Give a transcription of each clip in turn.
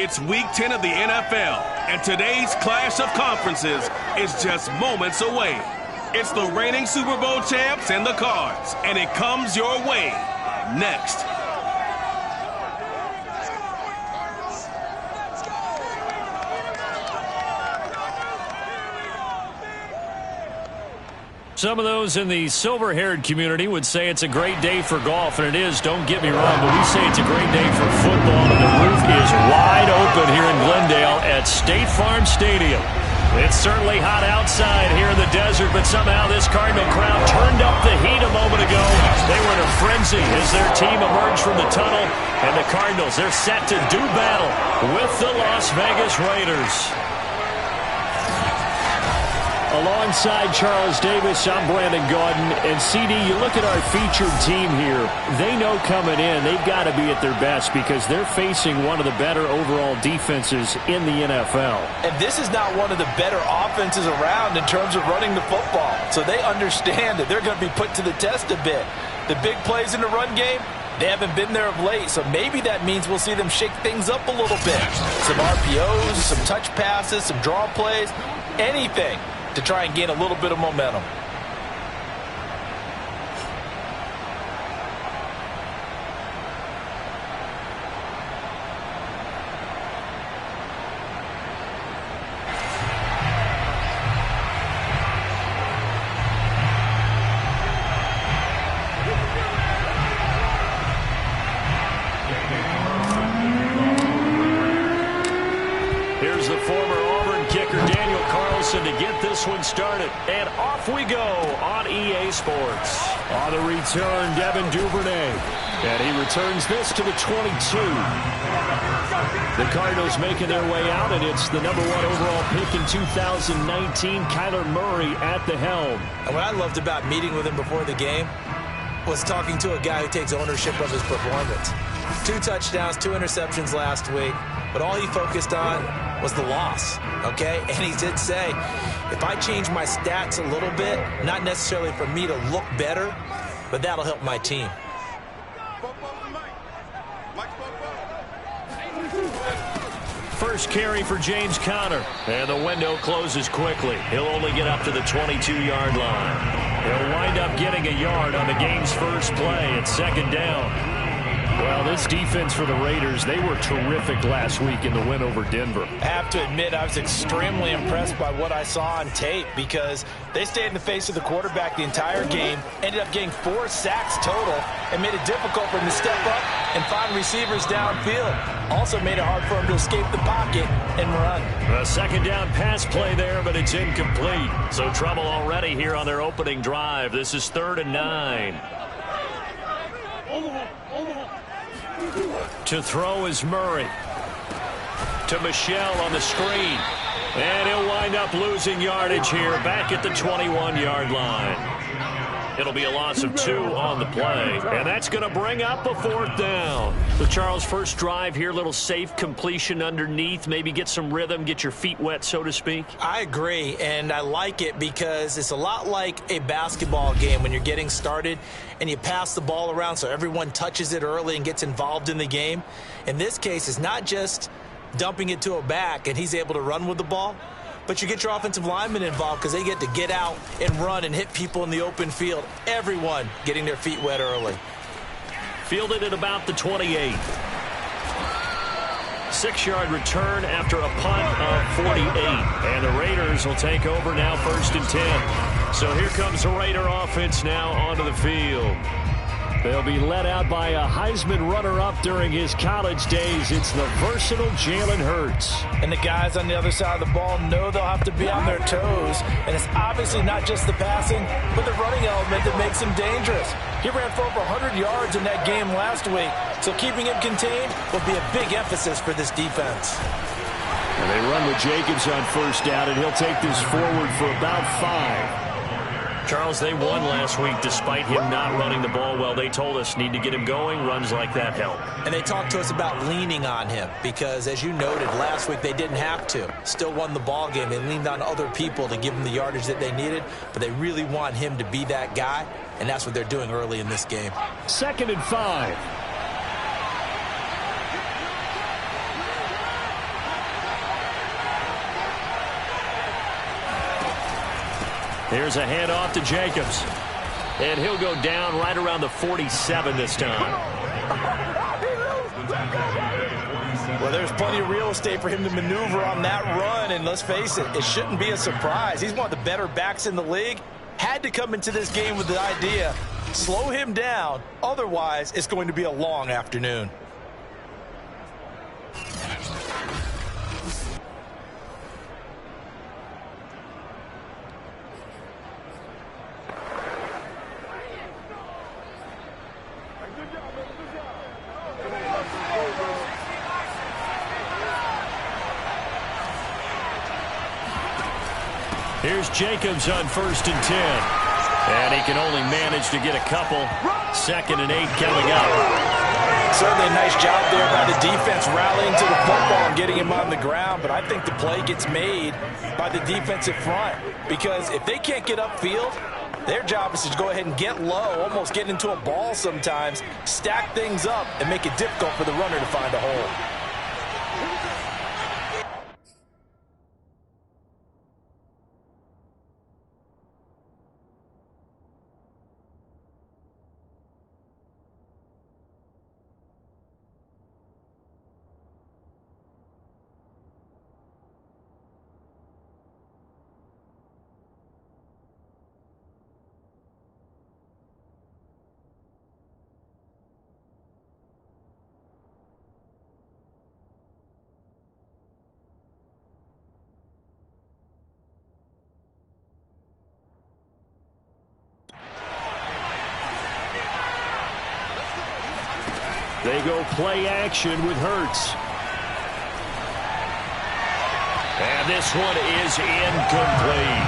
It's Week 10 of the NFL, and today's clash of conferences is just moments away. It's the reigning Super Bowl champs and the Cards, and it comes your way next. Some of those in the silver-haired community would say it's a great day for golf, and it is, don't get me wrong, but we say it's a great day for football, and the roof is wide open here in Glendale at State Farm Stadium. It's certainly hot outside here in the desert, but somehow this Cardinal crowd turned up the heat a moment ago. They were in a frenzy as their team emerged from the tunnel, and the Cardinals, they're set to do battle with the Las Vegas Raiders. Alongside Charles Davis, I'm Brandon Gaudin. And CD, you look at our featured team here. They know coming in they've got to be at their best because they're facing one of the better overall defenses in the NFL. And this is not one of the better offenses around in terms of running the football. So they understand that they're going to be put to the test a bit. The big plays in the run game, they haven't been there of late, so maybe that means we'll see them shake things up a little bit. Some RPOs, some touch passes, some draw plays, anything to try and gain a little bit of momentum. Here's the former Auburn kicker, Daniel Carlson, to get this one started. And off we go on EA Sports. On the return, Devin Duvernay. And he returns this to the 22. The Cardinals making their way out, and it's the #1 overall pick in 2019, Kyler Murray at the helm. And what I loved about meeting with him before the game was talking to a guy who takes ownership of his performance. 2 touchdowns, 2 interceptions last week, but all he focused on was the loss, okay? And he did say, if I change my stats a little bit, not necessarily for me to look better, but that'll help my team. First carry for James Conner, and the window closes quickly. He'll only get up to the 22-yard line. He'll wind up getting a yard on the game's first play at second down. Well, this defense for the Raiders, they were terrific last week in the win over Denver. I have to admit, I was extremely impressed by what I saw on tape because they stayed in the face of the quarterback the entire game, ended up getting 4 sacks total, and made it difficult for him to step up and find receivers downfield. Also made it hard for him to escape the pocket and run. A second down pass play there, but it's incomplete. So trouble already here on their opening drive. This is 3rd and 9. To throw is Murray. To Michelle on the screen. And he'll wind up losing yardage here back at the 21-yard line. It'll be a loss of 2 on the play. And that's going to bring up a 4th down. So Charles, first drive here, little safe completion underneath. Maybe get some rhythm, get your feet wet, so to speak. I agree, and I like it because it's a lot like a basketball game when you're getting started and you pass the ball around so everyone touches it early and gets involved in the game. In this case, it's not just dumping it to a back and he's able to run with the ball, but you get your offensive linemen involved because they get to get out and run and hit people in the open field. Everyone getting their feet wet early. Fielded at about the 28. 6-yard return after a punt of 48. And the Raiders will take over now 1st and 10. So here comes the Raider offense now onto the field. They'll be led out by a Heisman runner-up during his college days. It's the versatile Jalen Hurts. And the guys on the other side of the ball know they'll have to be on their toes. And it's obviously not just the passing, but the running element that makes him dangerous. He ran for over 100 yards in that game last week, so keeping him contained will be a big emphasis for this defense. And they run with Jacobs on 1st down, and he'll take this forward for about 5. Charles, they won last week despite him not running the ball well. They told us need to get him going. Runs like that help. And they talked to us about leaning on him because, as you noted, last week they didn't have to. Still won the ball game. They leaned on other people to give them the yardage that they needed, but they really want him to be that guy, and that's what they're doing early in this game. 2nd and 5. Here's a handoff to Jacobs. And he'll go down right around the 47 this time. Well, there's plenty of real estate for him to maneuver on that run, and let's face it, it shouldn't be a surprise. He's one of the better backs in the league. Had to come into this game with the idea, slow him down, otherwise it's going to be a long afternoon. Here's Jacobs on 1st and 10. And he can only manage to get a couple. 2nd and 8 coming up. Certainly a nice job there by the defense rallying to the football and getting him on the ground. But I think the play gets made by the defensive front. Because if they can't get upfield, their job is to go ahead and get low, almost get into a ball sometimes, stack things up, and make it difficult for the runner to find a hole. They go play action with Hurts. And this one is incomplete.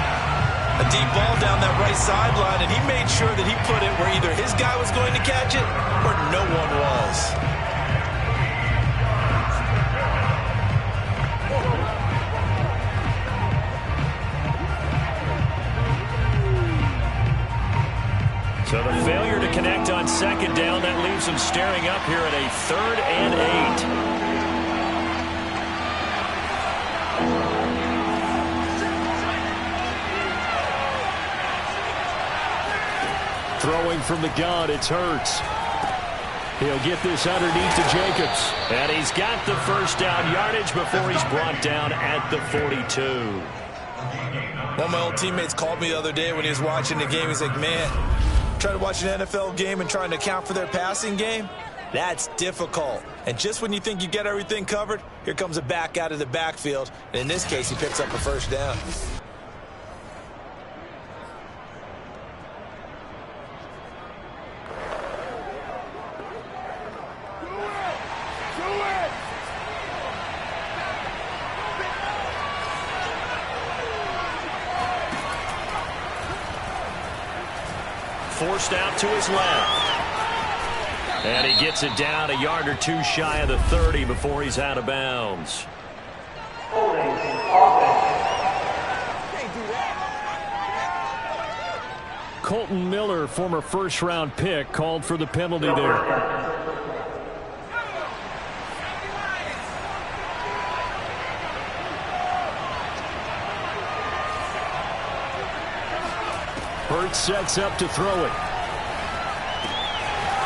A deep ball down that right sideline, and he made sure that he put it where either his guy was going to catch it or no one was. So the failure to connect on 2nd down, that leaves them staring up here at a 3rd and 8. Throwing from the gun, it's Hurts. He'll get this underneath to Jacobs. And he's got the 1st down yardage before he's brought down at the 42. One of my old teammates called me the other day when he was watching the game. He's like, man, trying to watch an NFL game and trying to account for their passing game, that's difficult. And just when you think you get everything covered, here comes a back out of the backfield. And in this case, he picks up a 1st down. Forced out to his left. And he gets it down a yard or two shy of the 30 before he's out of bounds. Colton Miller, former 1st-round pick, called for the penalty there. Hurts sets up to throw it.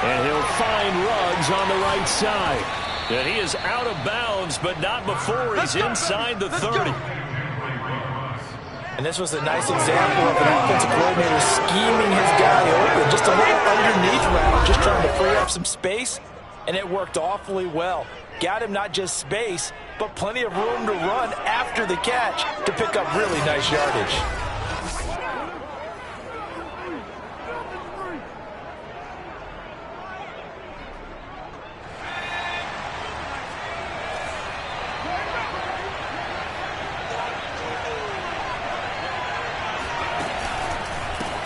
And he'll find Ruggs on the right side. And he is out of bounds, but not before he's inside the 30. And this was a nice example of an offensive coordinator scheming his guy open. Just a little underneath route, just trying to free up some space. And it worked awfully well. Got him not just space, but plenty of room to run after the catch to pick up really nice yardage.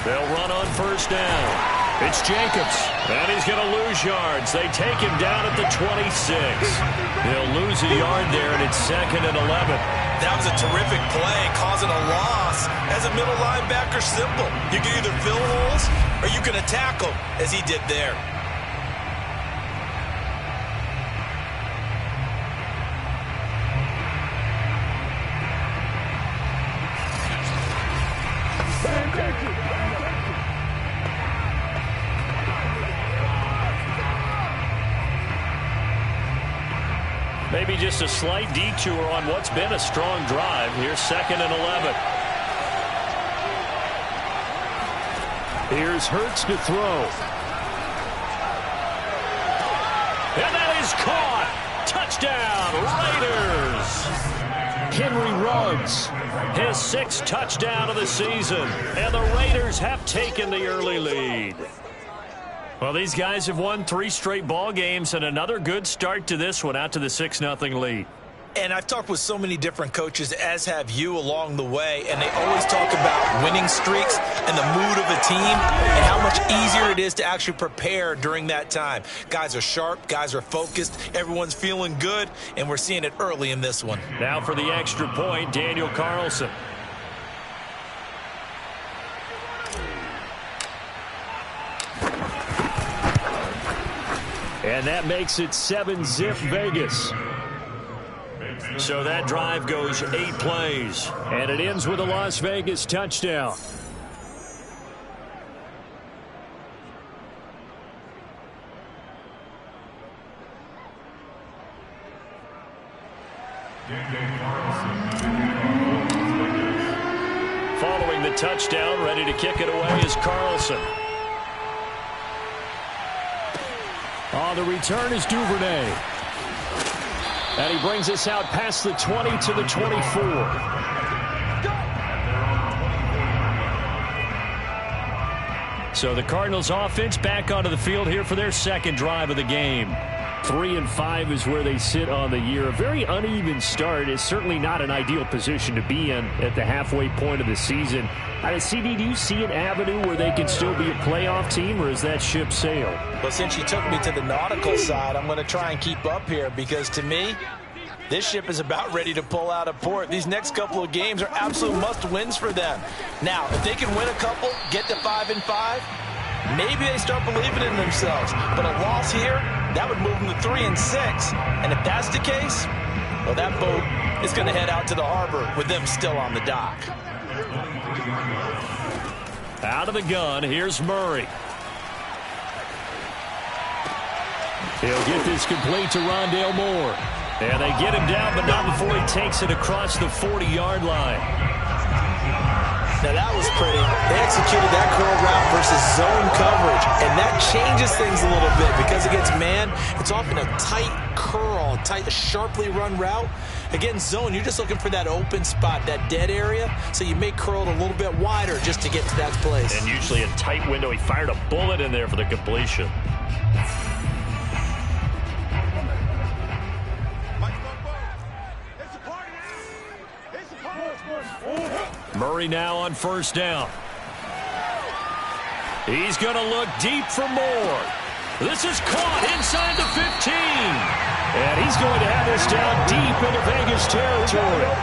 They'll run on 1st down. It's Jacobs, and he's going to lose yards. They take him down at the 26. He'll lose a yard there, and it's 2nd and 11. That was a terrific play, causing a loss. As a middle linebacker, simple. You can either fill holes or you can attack them, as he did there. Maybe just a slight detour on what's been a strong drive. Here's 2nd and 11. Here's Hurts to throw. And that is caught. Touchdown, Raiders. Henry Ruggs, his 6th touchdown of the season. And the Raiders have taken the early lead. Well, these guys have won 3 straight ball games and another good start to this one, out to the 6-0 lead. And I've talked with so many different coaches, as have you, along the way, and they always talk about winning streaks and the mood of a team and how much easier it is to actually prepare during that time. Guys are sharp, guys are focused, everyone's feeling good, and we're seeing it early in this one. Now for the extra point, Daniel Carlson. And that makes it 7-zip Vegas. So that drive goes 8 plays. And it ends with a Las Vegas touchdown. Following the touchdown, ready to kick it away is Carlson. On the return is Duvernay. And he brings us out past the 20 to the 24. So the Cardinals offense back onto the field here for their 2nd drive of the game. 3-5 is where they sit on the year. A very uneven start is certainly not an ideal position to be in at the halfway point of the season. CD, do you see an avenue where they can still be a playoff team, or is that ship sailed? Well, since you took me to the nautical side, I'm going to try and keep up here because, to me, this ship is about ready to pull out of port. These next couple of games are absolute must-wins for them. Now, if they can win a couple, get to 5-5, maybe they start believing in themselves. But a loss here, that would move them to 3-6. And if that's the case, well, that boat is going to head out to the harbor with them still on the dock. Out of the gun, here's Murray. He'll get this complete to Rondale Moore. And they get him down, but not before he takes it across the 40-yard line. Now, that was pretty. They executed that curl route versus zone coverage, and that changes things a little bit because against man, it's often a tight curl, tight, sharply run route. Against zone, you're just looking for that open spot, that dead area, so you may curl it a little bit wider just to get to that place. And usually a tight window. He fired a bullet in there for the completion. Murray now on 1st down. He's going to look deep for Moore. This is caught inside the 15. And he's going to have this down deep into Vegas territory.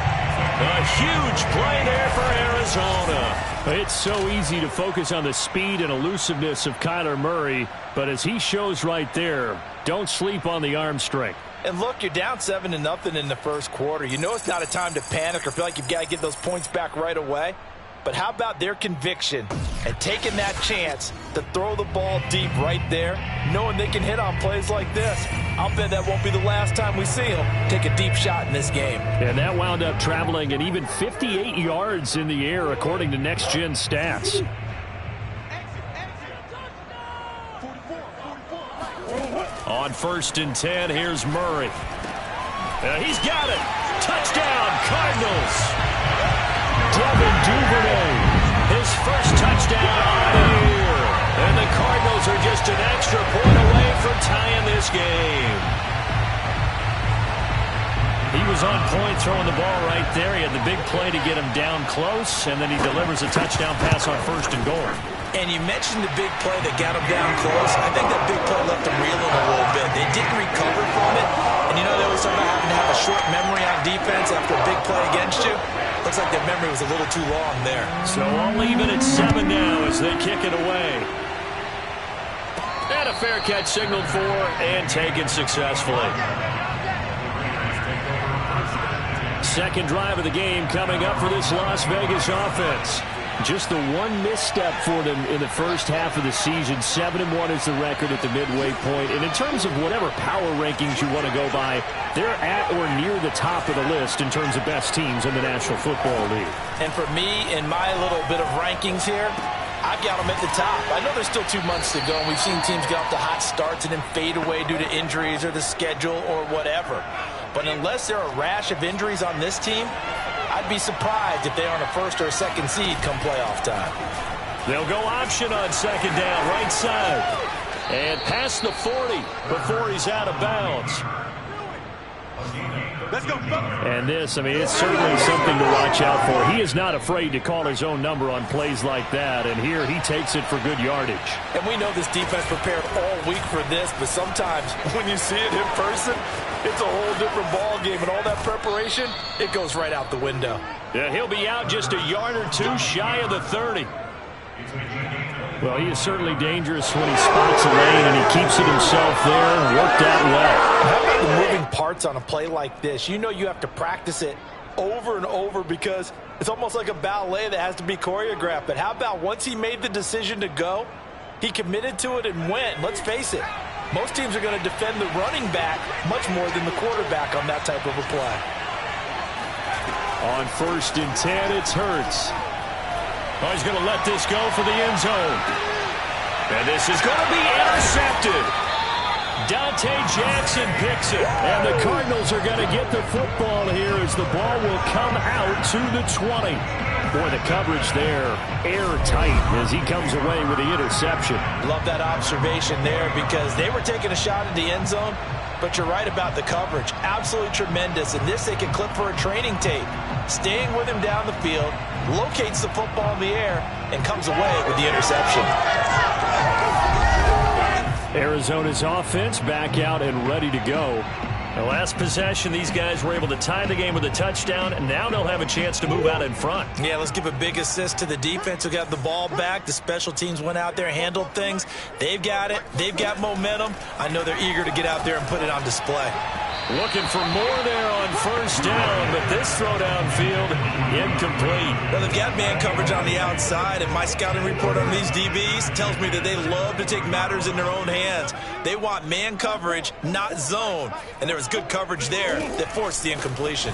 A huge play there for Arizona. It's so easy to focus on the speed and elusiveness of Kyler Murray, but as he shows right there, don't sleep on the arm strength. And look, you're down 7-0 in the first quarter. You know it's not a time to panic or feel like you've got to get those points back right away. But how about their conviction and taking that chance to throw the ball deep right there, knowing they can hit on plays like this? I'll bet that won't be the last time we see them take a deep shot in this game. And that wound up traveling an even 58 yards in the air, according to Next Gen Stats. On 1st and 10, here's Murray. He's got it. Touchdown, Cardinals. Devin Duvernay, his first touchdown of the year. And the Cardinals are just an extra point away from tying this game. He was on point throwing the ball right there. He had the big play to get him down close, and then he delivers a touchdown pass on 1st and goal. And you mentioned the big play that got him down close. I think that big play left them reeling a little bit. They didn't recover from it. And you know, they always talk about having to have a short memory on defense after a big play against you. Looks like their memory was a little too long there. So all even at 7 now as they kick it away. And a fair catch signaled for and taken successfully. 2nd drive of the game coming up for this Las Vegas offense. Just the one misstep for them in the first half of the season. 7-1 is the record at the midway point. And in terms of whatever power rankings you want to go by, they're at or near the top of the list in terms of best teams in the National Football League. And for me, in my little bit of rankings here, I've got them at the top. I know there's still 2 months to go, and we've seen teams get off to hot starts and then fade away due to injuries or the schedule or whatever. But unless there are a rash of injuries on this team, I'd be surprised if they aren't a first or a second seed come playoff time. They'll go option on second down, right side. And past the 40 before he's out of bounds. Let's go. And this, I mean, it's certainly something to watch out for. He is not afraid to call his own number on plays like that. And here he takes it for good yardage. And we know this defense prepared all week for this, but sometimes when you see it in person, it's a whole different ball game. And all that preparation, it goes right out the window. Yeah, he'll be out just a yard or two shy of the 30. Well, he is certainly dangerous when he spots a lane, and he keeps it himself there and worked out well. How about the moving parts on a play like this? You know you have to practice it over and over because it's almost like a ballet that has to be choreographed. But how about once he made the decision to go, he committed to it and went. Let's face it, most teams are going to defend the running back much more than the quarterback on that type of a play. On 1st and 10, it's Hurts. Oh, he's going to let this go for the end zone. And this is going to be intercepted. Dante Jackson picks it. And the Cardinals are going to get the football here as the ball will come out to the 20. Boy, the coverage there, airtight as he comes away with the interception. Love that observation there because they were taking a shot at the end zone, but you're right about the coverage. Absolutely tremendous. And this they can clip for a training tape. Staying with him down the field, locates the football in the air, and comes away with the interception. Arizona's offense back out and ready to go. The last possession, these guys were able to tie the game with a touchdown, and now they'll have a chance to move out in front. Yeah, let's give a big assist to the defense who got the ball back. The special teams went out there, handled things. They've got it. They've got momentum. I know they're eager to get out there and put it on display. Looking for more there on 1st down, but this throw downfield, incomplete. Well, they've got man coverage on the outside, and my scouting report on these DBs tells me that they love to take matters in their own hands. They want man coverage, not zone. And there was good coverage there that forced the incompletion.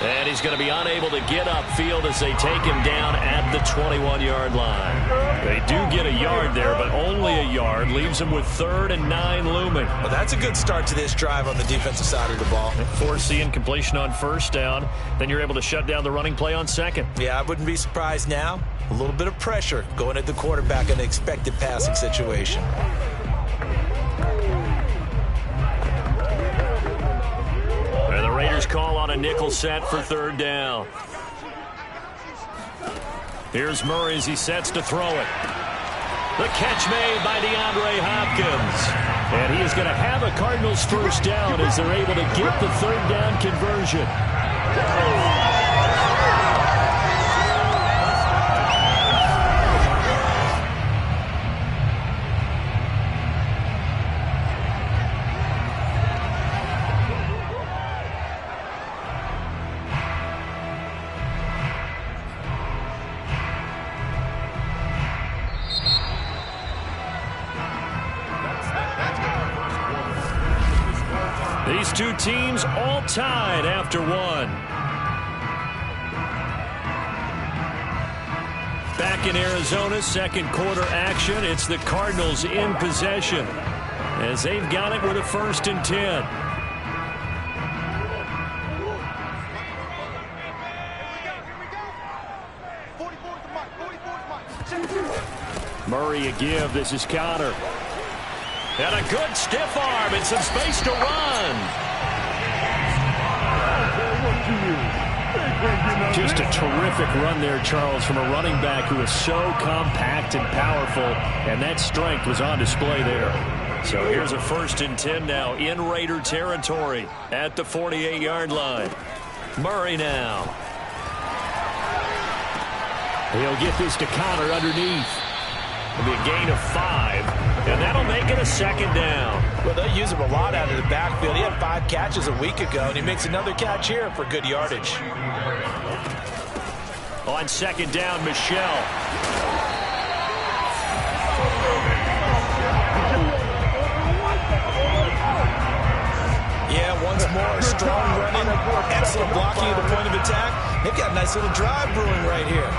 And he's going to be unable to get upfield as they take him down at the 21-yard line. They do get a yard there, but only a yard. Leaves them with 3rd and 9 looming. Well, that's a good start to this drive on the defensive side of the ball. Force the incompletion on 1st down. Then you're able to shut down the running play on 2nd. Yeah, I wouldn't be surprised now. A little bit of pressure going at the quarterback in an expected passing situation. And the Raiders call on a nickel set for 3rd down. Here's Murray as he sets to throw it. The catch made by DeAndre Hopkins. And he is going to have a Cardinals 1st down as they're able to get the 3rd down conversion. These two teams all tied after one. Back in Arizona, 2nd quarter action. It's the Cardinals in possession as they've got it with a 1st and 10. Murray a give. This is Connor. And a good stiff arm and some space to run. Just a terrific run there, Charles, from a running back who is so compact and powerful, and that strength was on display there. So here's a 1st and 10 now in Raider territory at the 48-yard line. Murray now. He'll get this to Connor underneath. It'll be a gain of 5, and that'll make it a 2nd down. Well, they'll use him a lot out of the backfield. He had 5 catches a week ago, and he makes another catch here for good yardage. On second down, Michelle. Yeah, once more, strong running, excellent blocking at the point of attack. They've got a nice little drive brewing right here.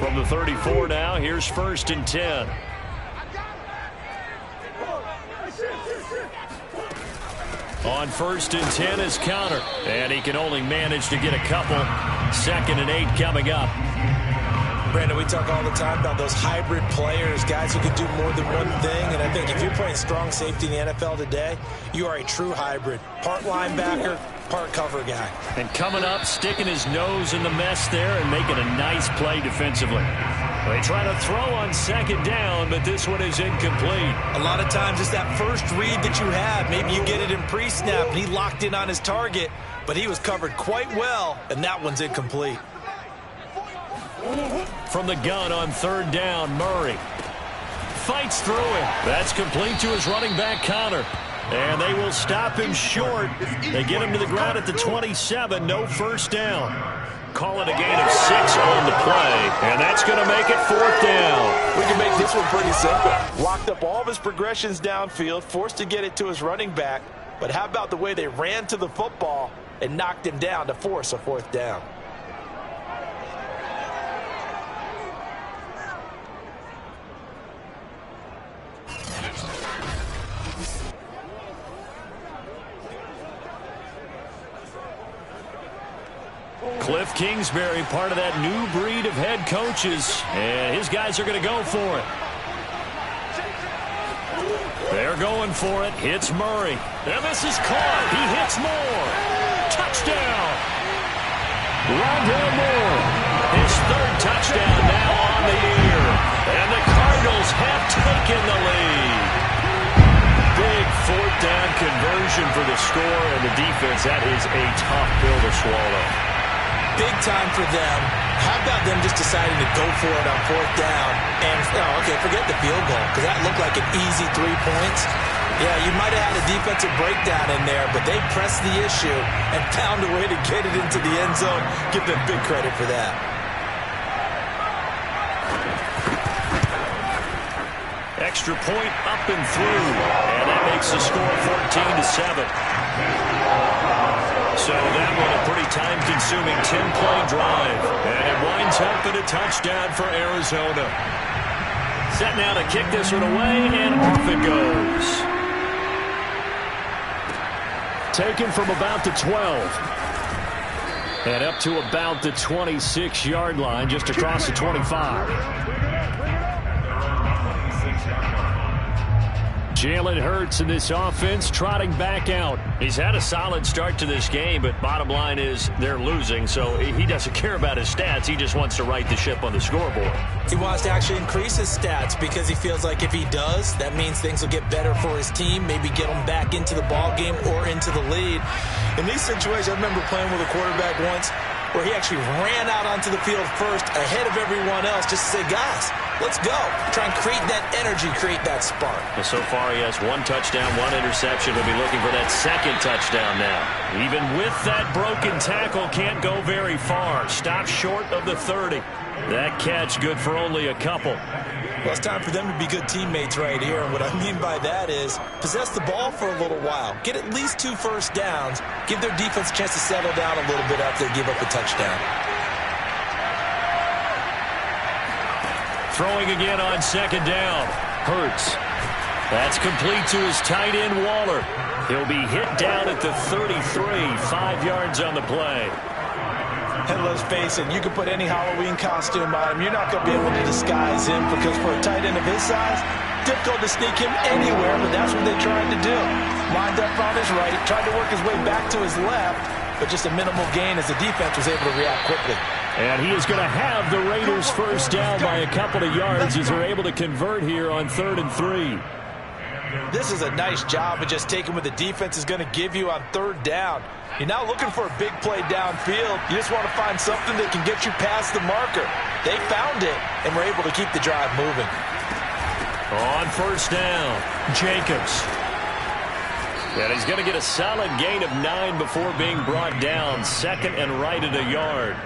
From the 34 now, here's 1st and 10. On 1st and 10 is Counter. And he can only manage to get a couple. 2nd and 8 coming up. Brandon, we talk all the time about those hybrid players, guys who can do more than one thing. And I think if you're playing strong safety in the NFL today, you are a true hybrid. Part linebacker, part cover guy. And coming up, sticking his nose in the mess there and making a nice play defensively. They try to throw on 2nd down, but this one is incomplete. A lot of times it's that first read that you have. Maybe you get it in pre-snap, and he locked in on his target, but he was covered quite well, and that one's incomplete. From the gun on 3rd down, Murray fights through it. That's complete to his running back, Connor. And they will stop him short. They get him to the ground at the 27. No 1st down. Call it a gain of 6 on the play. And that's going to make it 4th down. We can make this one pretty simple. Locked up all of his progressions downfield, forced to get it to his running back. But how about the way they ran to the football and knocked him down to force a 4th down? Cliff Kingsbury, part of that new breed of head coaches. And his guys are going to go for it. They're going for it. Hits Murray. And this is caught. He hits Moore. Touchdown. Rondell Moore. His 3rd touchdown now on the year. And the Cardinals have taken the lead. Big 4th down conversion for the score, and the defense, that is a tough pill to swallow. Big time for them. How about them just deciding to go for it on 4th down? And, okay, forget the field goal, because that looked like an easy 3 points. Yeah, you might have had a defensive breakdown in there, but they pressed the issue and found a way to get it into the end zone. Give them big credit for that. Extra point up and through, and that makes the score 14-7. So that one a pretty time-consuming 10-play drive. And it winds up in a touchdown for Arizona. Set now to kick this one away, and off it goes. Taken from about the 12. And up to about the 26-yard line, just across the 25. Jalen Hurts in this offense trotting back out. He's had a solid start to this game, but bottom line is they're losing, so he doesn't care about his stats. He just wants to right the ship on the scoreboard. He wants to actually increase his stats because he feels like if he does, that means things will get better for his team, maybe get him back into the ball game or into the lead. In these situations, I remember playing with a quarterback once where he actually ran out onto the field first ahead of everyone else just to say, guys, let's go. Try and create that energy, create that spark. Well, so far he has 1 touchdown, 1 interception. He'll be looking for that 2nd touchdown now. Even with that broken tackle, can't go very far. Stops short of the 30. That catch good for only a couple. Well, it's time for them to be good teammates right here. And what I mean by that is possess the ball for a little while. Get at least 2 first downs. Give their defense a chance to settle down a little bit after they give up a touchdown. Throwing again on 2nd down. Hurts. That's complete to his tight end, Waller. He'll be hit down at the 33. 5 yards on the play. And let's face it, you can put any Halloween costume on him. You're not going to be able to disguise him because for a tight end of his size, difficult to sneak him anywhere, but that's what they tried to do. Lined up on his right, tried to work his way back to his left, but just a minimal gain as the defense was able to react quickly. And he is going to have the Raiders first down by a couple of yards as they're able to convert here on 3rd and 3. This is a nice job of just taking what the defense is going to give you on third down. You're not looking for a big play downfield. You just want to find something that can get you past the marker. They found it and were able to keep the drive moving. On first down, Jacobs. And he's going to get a solid gain of 9 before being brought down. Second and right at a yard.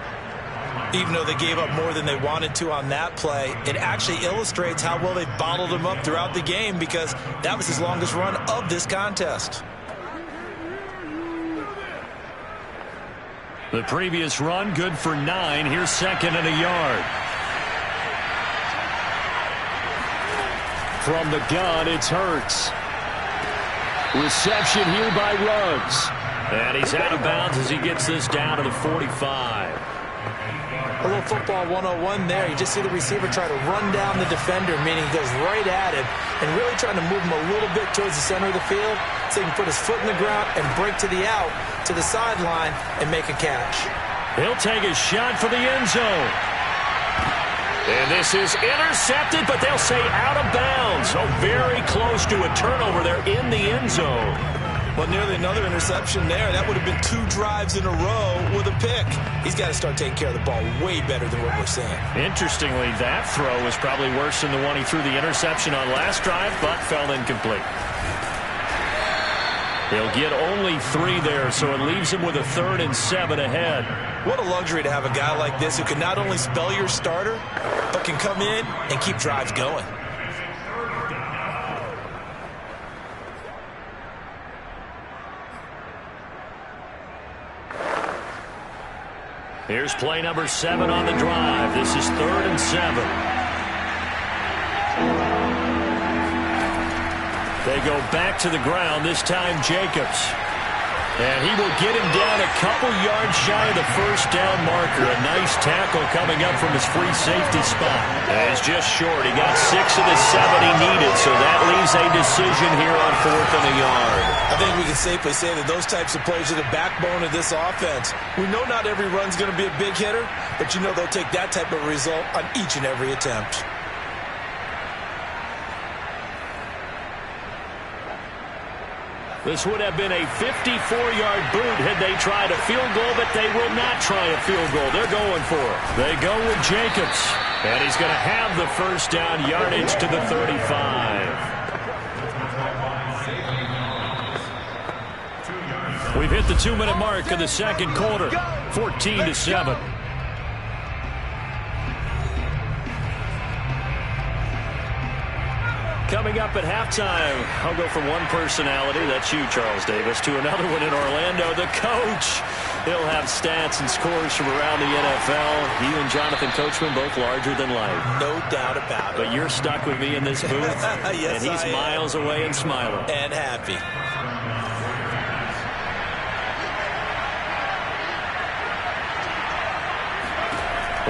Even though they gave up more than they wanted to on that play, it actually illustrates how well they bottled him up throughout the game, because that was his longest run of this contest. The previous run, good for 9. Here's second and a yard. From the gun, it's Hurts. Reception here by Ruggs. And he's out of bounds as he gets this down to the 45. A little football 101 there. You just see the receiver try to run down the defender, meaning he goes right at him, and really trying to move him a little bit towards the center of the field so he can put his foot in the ground and break to the out, to the sideline, and make a catch. He'll take a shot for the end zone. And this is intercepted, but they'll say out of bounds. So very close to a turnover there in the end zone. Well, nearly another interception there. That would have been 2 drives in a row with a pick. He's got to start taking care of the ball way better than what we're seeing. Interestingly, that throw was probably worse than the one he threw the interception on last drive, but fell incomplete. He'll get only 3 there, so it leaves him with a 3rd and 7 ahead. What a luxury to have a guy like this who can not only spell your starter, but can come in and keep drives going. Here's play number 7 on the drive. This is 3rd and 7. They go back to the ground, this time Jacobs. And he will get him down a couple yards shy of the first down marker. A nice tackle coming up from his free safety spot. And it's just short. He got 6 of the 7 he needed, so that leaves a decision here on 4th and a yard. I think we can safely say that those types of plays are the backbone of this offense. We know not every run's going to be a big hitter, but you know they'll take that type of result on each and every attempt. This would have been a 54-yard boot had they tried a field goal, but they will not try a field goal. They're going for it. They go with Jacobs, and he's going to have the first down, yardage to the 35. We've hit the 2-minute mark of the second quarter, 14-7. Coming up at halftime, I'll go from one personality, that's you, Charles Davis, to another one in Orlando, the coach. He'll have stats and scores from around the NFL. He and Jonathan Coachman both larger than life. No doubt about it. But you're stuck with me in this booth, yes, and he's miles away and smiling. And happy.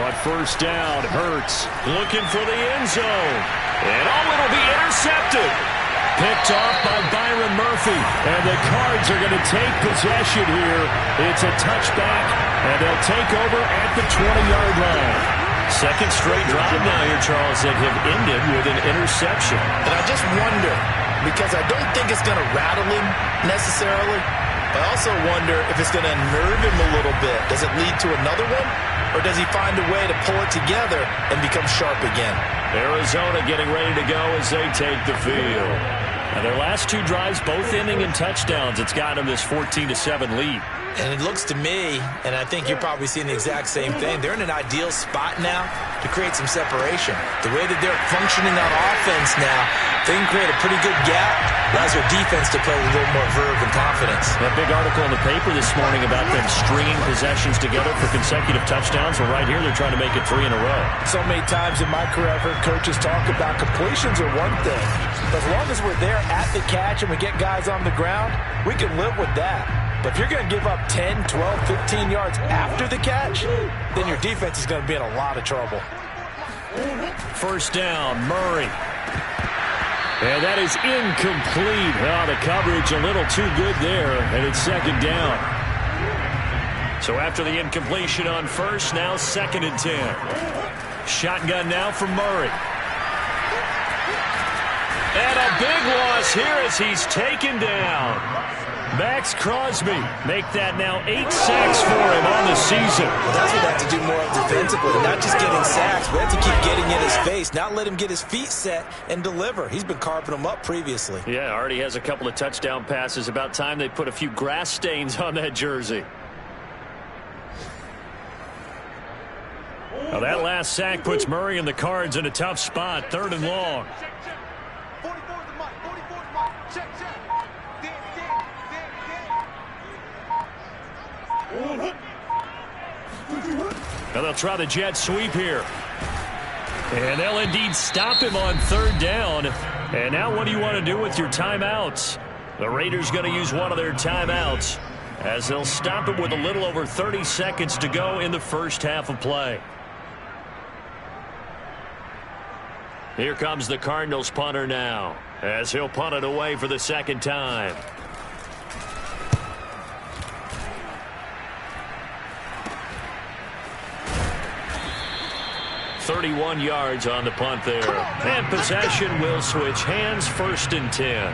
On first down, Hurts looking for the end zone. And it'll be intercepted. Picked off by Byron Murphy. And the Cards are going to take possession here. It's a touchback, and they'll take over at the 20-yard line. Second straight drive now here, Charles, that have ended with an interception. And I just wonder, because I don't think it's going to rattle him necessarily, I also wonder if it's going to unnerve him a little bit. Does it lead to another one? Or does he find a way to pull it together and become sharp again? Arizona getting ready to go as they take the field. And their last 2 drives both ending in touchdowns. It's got them this 14-7 lead. And it looks to me, and I think you're probably seeing the exact same thing, they're in an ideal spot now to create some separation. The way that they're functioning on offense now, they can create a pretty good gap. Allows their defense to play with a little more verve and confidence. That big article in the paper this morning about them stringing possessions together for consecutive touchdowns. Well, right here, they're trying to make it 3 in a row. So many times in my career, I've heard coaches talk about completions are one thing. But as long as we're there at the catch and we get guys on the ground, we can live with that. But if you're going to give up 10, 12, 15 yards after the catch, then your defense is going to be in a lot of trouble. First down, Murray. And that is incomplete. Oh, the coverage a little too good there, and it's second down. So after the incompletion on first, now 2nd and 10. Shotgun now for Murray. And a big loss here as he's taken down. Max Crosby make that now 8 sacks for him on the season. Well, that's what they have to do more of defensively, not just getting sacks, but have to keep getting in his face, not let him get his feet set and deliver. He's been carving them up previously. Yeah, already has a couple of touchdown passes. About time they put a few grass stains on that jersey. Well, that last sack puts Murray and the Cards in a tough spot, 3rd and long. Now they'll try the jet sweep here. And they'll indeed stop him on 3rd down. And now what do you want to do with your timeouts? The Raiders going to use one of their timeouts as they'll stop it with a little over 30 seconds to go in the first half of play. Here comes the Cardinals punter now as he'll punt it away for the 2nd time. .31 yards on the punt there. And possession will switch hands, 1st and 10.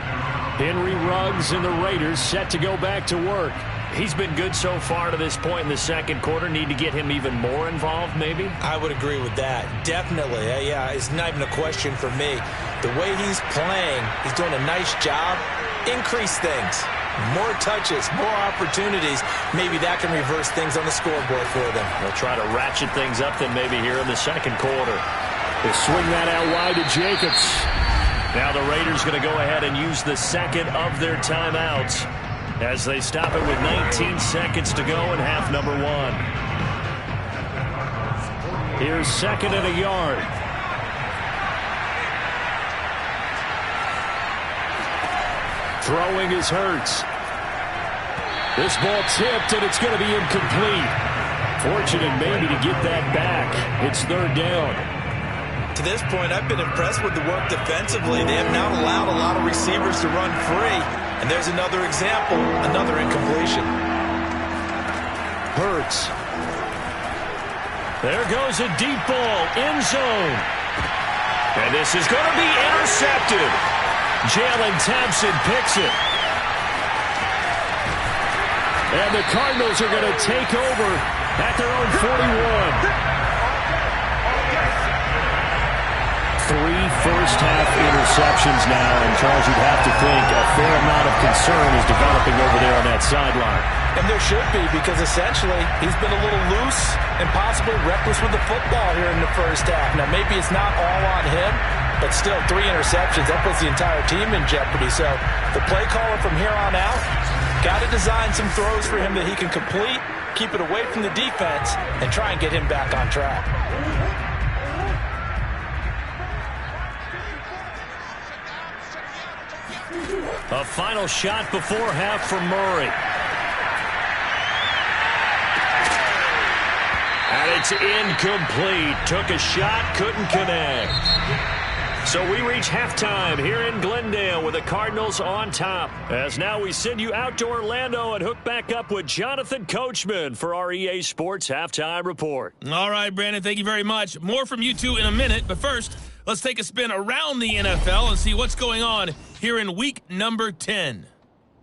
Henry Ruggs and the Raiders set to go back to work. He's been good so far to this point in the 2nd quarter. Need to get him even more involved, maybe? I would agree with that. Definitely. Yeah, it's not even a question for me. The way he's playing, he's doing a nice job. Increase things. More touches, more opportunities. Maybe that can reverse things on the scoreboard for them. They'll try to ratchet things up then maybe here in the 2nd quarter. They swing that out wide to Jacobs. Now the Raiders going to go ahead and use the 2nd of their timeouts as they stop it with 19 seconds to go in half number 1. Here's 2nd and a yard. Throwing is Hurts. This ball tipped, and it's going to be incomplete. Fortunate maybe to get that back. It's 3rd down. To this point, I've been impressed with the work defensively. They have not allowed a lot of receivers to run free. And there's another example, another incompletion. Hurts. There goes a deep ball, end zone. And this is going to be intercepted. Jalen Thompson picks it. And the Cardinals are going to take over at their own 41. 3 first-half interceptions now, and Charles, you'd have to think a fair amount of concern is developing over there on that sideline. And there should be, because essentially he's been a little loose and possibly reckless with the football here in the first half. Now, maybe it's not all on him, but still 3 interceptions. That puts the entire team in jeopardy. So the play caller from here on out got to design some throws for him that he can complete, keep it away from the defense, and try and get him back on track. A final shot before half from Murray. And it's incomplete. Took a shot, couldn't connect. So we reach halftime here in Glendale with the Cardinals on top. As now we send you out to Orlando and hook back up with Jonathan Coachman for our EA Sports Halftime Report. All right, Brandon, thank you very much. More from you two in a minute, but first, let's take a spin around the NFL and see what's going on here in week number 10.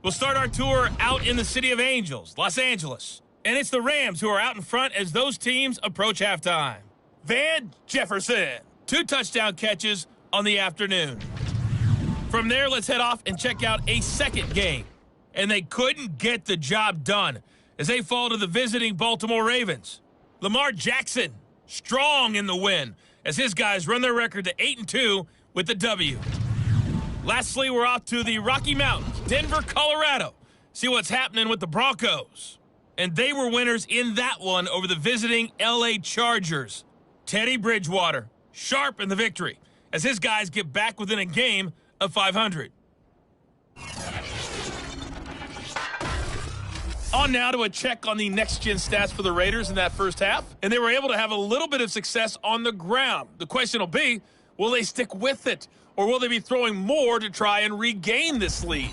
We'll start our tour out in the City of Angels, Los Angeles. And it's the Rams who are out in front as those teams approach halftime. Van Jefferson, 2 touchdown catches on the afternoon. From there, let's head off and check out a second game. And they couldn't get the job done as they fall to the visiting Baltimore Ravens. Lamar Jackson, strong in the win as his guys run their record to 8-2 with the W. Lastly, we're off to the Rocky Mountains, Denver, Colorado. See what's happening with the Broncos. And they were winners in that one over the visiting LA Chargers. Teddy Bridgewater, sharp in the victory as his guys get back within a game of 500. On now to a check on the next-gen stats for the Raiders in that first half. And they were able to have a little bit of success on the ground. The question will be, will they stick with it? Or will they be throwing more to try and regain this lead?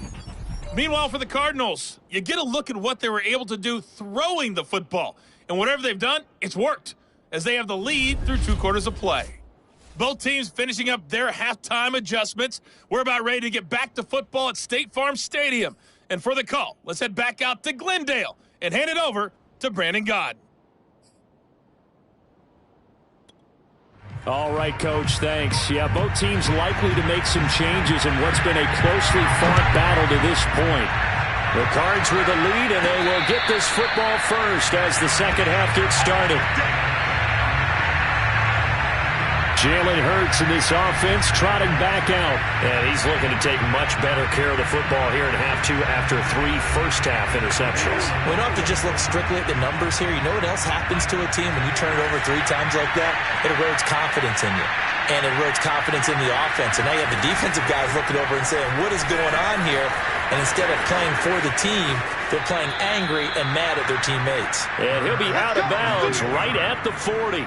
Meanwhile, for the Cardinals, you get a look at what they were able to do throwing the football. And whatever they've done, it's worked, as they have the lead through 2 quarters of play. Both teams finishing up their halftime adjustments. We're about ready to get back to football at State Farm Stadium. And for the call, let's head back out to Glendale and hand it over to Brandon God. All right, Coach, thanks. Yeah, both teams likely to make some changes in what's been a closely fought battle to this point. The Cards with the lead, and they will get this football first as the second half gets started. Jalen Hurts in this offense trotting back out. And he's looking to take much better care of the football here in half two after 3 first-half interceptions. We don't have to just look strictly at the numbers here. You know what else happens to a team when you turn it over 3 times like that? It erodes confidence in you. And it erodes confidence in the offense. And now you have the defensive guys looking over and saying, what is going on here? And instead of playing for the team, they're playing angry and mad at their teammates. And he'll be out of bounds right at the 40.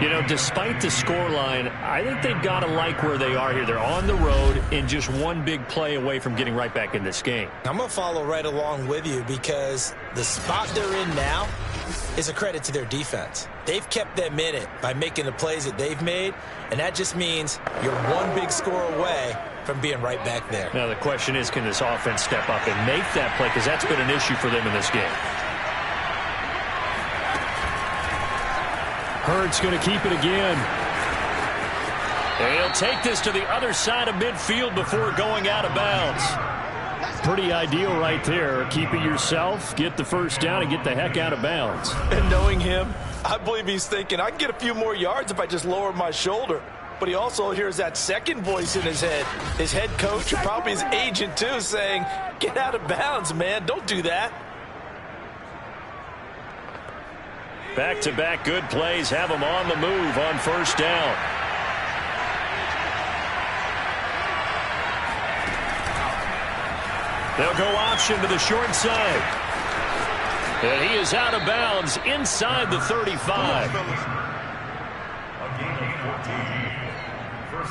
You know, despite the scoreline, I think they've got to like where they are here. They're on the road and just one big play away from getting right back in this game. I'm going to follow right along with you because the spot they're in now is a credit to their defense. They've kept them in it by making the plays that they've made, and that just means you're one big score away from being right back there. Now, the question is, can this offense step up and make that play? Because that's been an issue for them in this game. Hurts going to keep it again. And he'll take this to the other side of midfield before going out of bounds. Pretty ideal right there. Keep it yourself, get the first down, and get the heck out of bounds. And knowing him, I believe he's thinking, I can get a few more yards if I just lower my shoulder. But he also hears that second voice in his head. His head coach, and probably his agent too, saying, get out of bounds, man. Don't do that. Back-to-back good plays have them on the move on first down. They'll go option to the short side. And he is out of bounds inside the 35.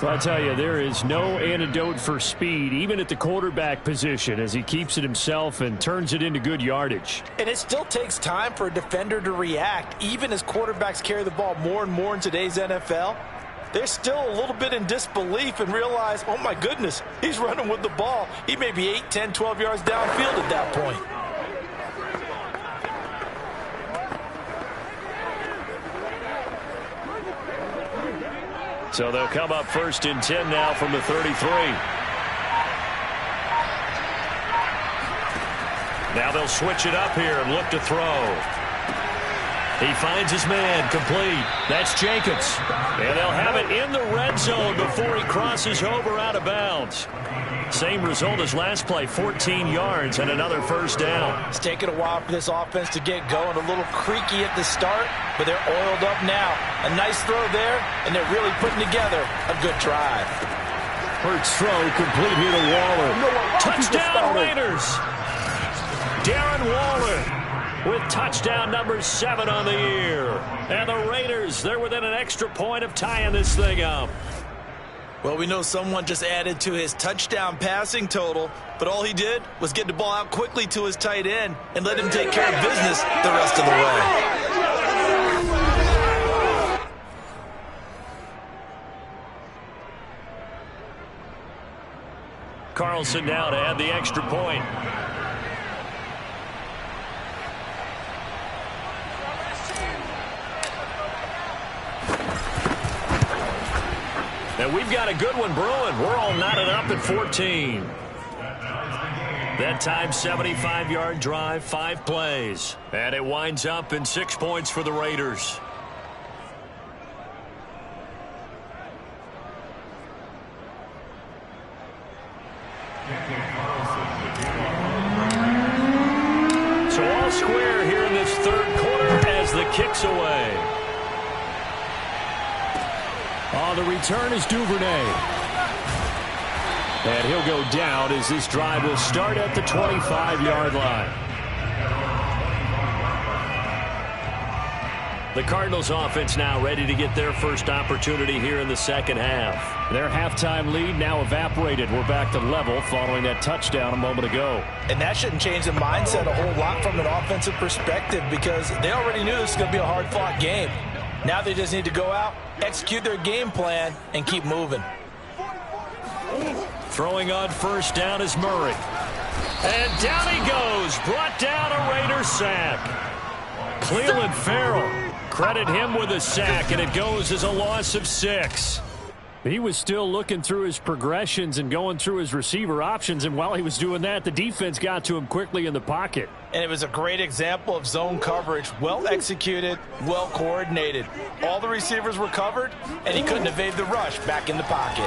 So I tell you, there is no antidote for speed, even at the quarterback position, as he keeps it himself and turns it into good yardage. And it still takes time for a defender to react, even as quarterbacks carry the ball more and more in today's NFL. They're still a little bit in disbelief and realize, oh my goodness, he's running with the ball. He may be 8, 10, 12 yards downfield at that point. So they'll come up 1st and 10 now from the 33. Now they'll switch it up here and look to throw. He finds his man, complete. That's Jacobs. And they'll have it in the red zone before he crosses over out of bounds. Same result as last play, 14 yards and another first down. It's taken a while for this offense to get going. A little creaky at the start, but they're oiled up now. A nice throw there, and they're really putting together a good drive. Hurts throw complete here to Waller. Touchdown Raiders! Darren Waller with touchdown number 7 on the year. And the Raiders, they're within an extra point of tying this thing up. Well, we know someone just added to his touchdown passing total, but all he did was get the ball out quickly to his tight end and let him take care of business the rest of the way. Carlson now to add the extra point. And we've got a good one brewing. We're all knotted up at 14. That time, 75-yard drive, 5 plays. And it winds up in 6 points for the Raiders. So all square here in this third quarter as the kick's away. The return is Duvernay. And he'll go down as this drive will start at the 25-yard line. The Cardinals offense now ready to get their first opportunity here in the second half. Their halftime lead now evaporated. We're back to level following that touchdown a moment ago. And that shouldn't change the mindset a whole lot from an offensive perspective because they already knew this was going to be a hard-fought game. Now they just need to go out, execute their game plan, and keep moving. Throwing on first down is Murray. And down he goes. Brought down a Raider sack. Cleveland Farrell, credit him with a sack, and it goes as a loss of 6. He was still looking through his progressions and going through his receiver options, and while he was doing that, the defense got to him quickly in the pocket. And it was a great example of zone coverage, well executed, well coordinated. All the receivers were covered, and he couldn't evade the rush back in the pocket.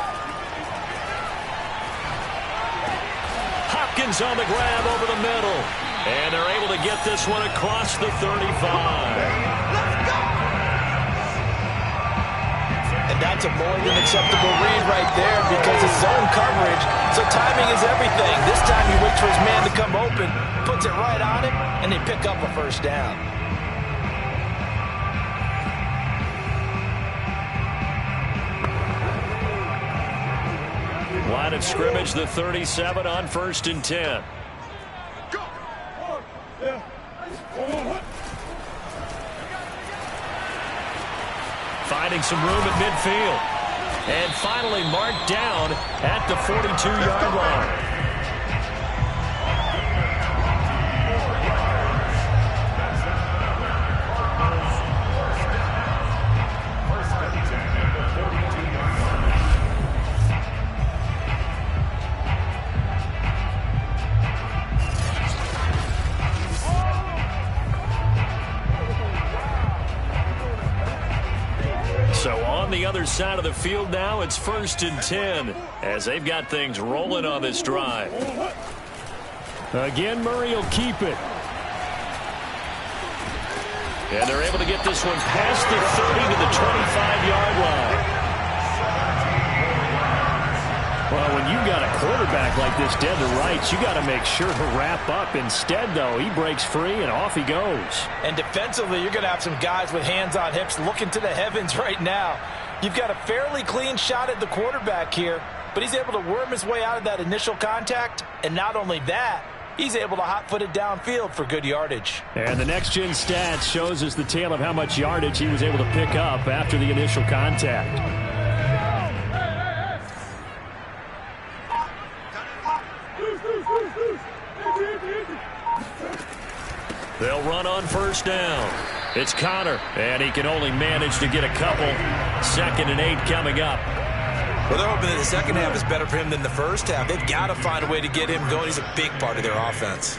Hopkins on the grab over the middle, and they're able to get this one across the 35. And that's a more than acceptable read right there because it's zone coverage, so timing is everything. This time he waits for his man to come open, puts it right on him, and they pick up a first down. Line of scrimmage, the 37 on 1st and 10. Finding some room at midfield. And finally marked down at the 42-yard line. So on the other side of the field now, it's 1st and 10 as they've got things rolling on this drive. Again, Murray will keep it. And they're able to get this one past the 30 to the 25-yard line. Well, when you've got a quarterback like this dead to rights, you got to make sure to wrap up. Instead, though, he breaks free and off he goes. And defensively, you're going to have some guys with hands on hips looking to the heavens right now. You've got a fairly clean shot at the quarterback here, but he's able to worm his way out of that initial contact. And not only that, he's able to hot-foot it downfield for good yardage. And the next-gen stats shows us the tale of how much yardage he was able to pick up after the initial contact. They'll run on first down. It's Connor, and he can only manage to get a couple. 2nd and 8 coming up. Well, they're hoping that the second half is better for him than the first half. They've got to find a way to get him going. He's a big part of their offense.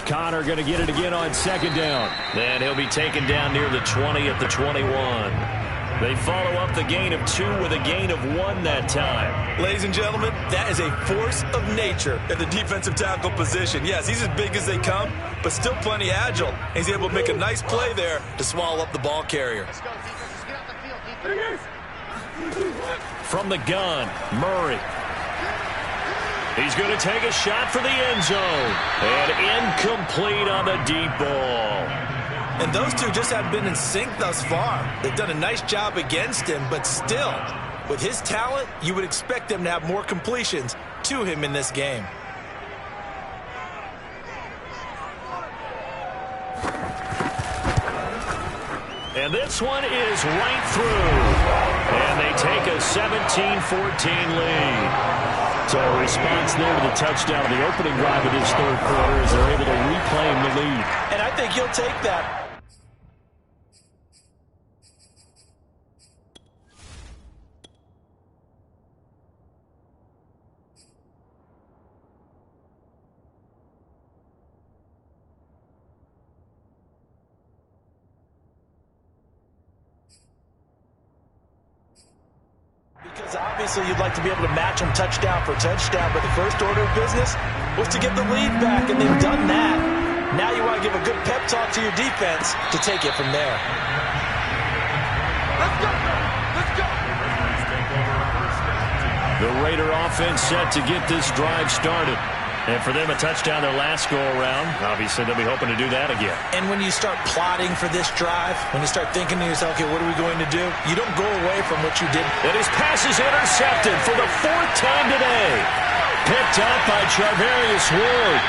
Connor going to get it again on 2nd down. Then he'll be taken down near the 20 at the 21. They follow up the gain of 2 with a gain of 1 that time. Ladies and gentlemen, that is a force of nature at the defensive tackle position. Yes, he's as big as they come, but still plenty agile. He's able to make a nice play there to swallow up the ball carrier. From the gun, Murray. He's going to take a shot for the end zone. And incomplete on the deep ball. And those two just haven't been in sync thus far. They've done a nice job against him, but still, with his talent, you would expect them to have more completions to him in this game. And this one is right through. And they take a 17-14 lead. So a response there to the touchdown of the opening drive of this 3rd quarter as they're able to reclaim the lead. And I think he'll take that. Because obviously you'd like to be able to match them touchdown for touchdown, but the first order of business was to get the lead back, and they've done that. Now you want to give a good pep talk to your defense to take it from there. Let's go! Let's go! The Raider offense set to get this drive started. And for them, a touchdown their last go-around. Obviously, they'll be hoping to do that again. And when you start plotting for this drive, when you start thinking to yourself, okay, what are we going to do? You don't go away from what you did. And his pass is intercepted for the 4th time today. Picked up by Charvarius Ward.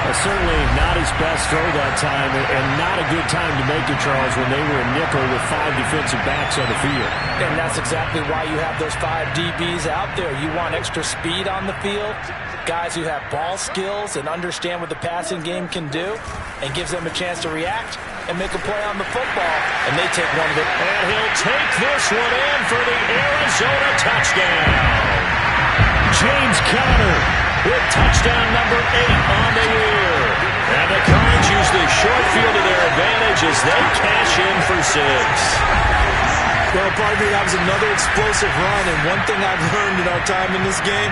Certainly not his best throw that time, and not a good time to make it, Charles, when they were in nickel with 5 defensive backs on the field. And that's exactly why you have those 5 DBs out there. You want extra speed on the field, guys who have ball skills and understand what the passing game can do, and gives them a chance to react and make a play on the football, and they take one of it. And he'll take this one in for the Arizona touchdown. James Conner with touchdown number 8 on the year. And the Cards use the short field to their advantage as they cash in for 6. Well, pardon me, that was another explosive run, and one thing I've learned in our time in this game,